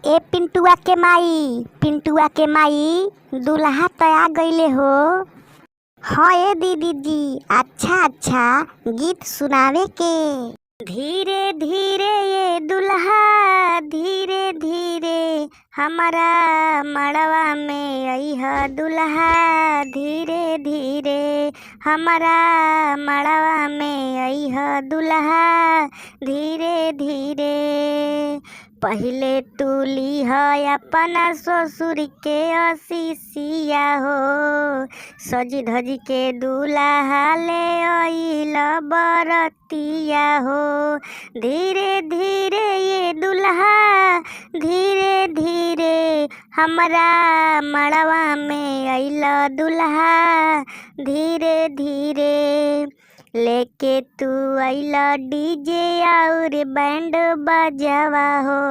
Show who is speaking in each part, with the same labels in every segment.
Speaker 1: ए पिंटुआ के माई दूल्हा तो आ गईले हो। हाँ ए दीदी जी, अच्छा गीत सुनावे के। धीरे धीरे ये दुल्हा धीरे धीरे हमारा मड़वा में अइह दुल्हा, धीरे धीरे हमारा मड़वा में अइह दुल्हा, धीरे धीरे। पहिले तू लीह अपना ससुर के असीसिया हो, सज धज के दूल्हा ले अइल बरतिया हो। धीरे धीरे ये दुल्हा धीरे धीरे हमारा मड़वा में अइल दुल्हा, धीरे धीरे। लेके तू अइला डीजे और बैंड बजावा हो,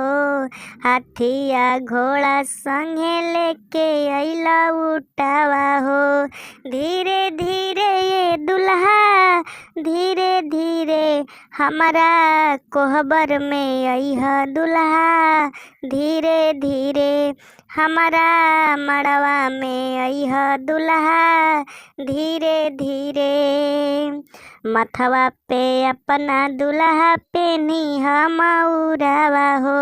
Speaker 1: हाथिया घोड़ा संगे लेके अइला उठावा हो। धीरे धीरे ये दुल्हा धीरे धीरे हमारा कोहबर में अइह दुल्हा, धीरे धीरे हमारा मड़वा में अइह दुल्हा, धीरे धीरे। मथवा पे अपना दुल्हा पे मऊरावा हो,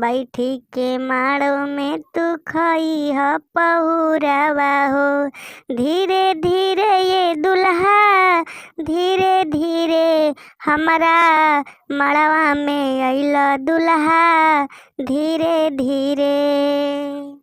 Speaker 1: बैठी के माड़ो में तू खइह पहुरावा हो। धीरे धीरे ये दुल्हा धीरे धीरे हमारा मड़वा में अइल दुल्हा, धीरे धीरे।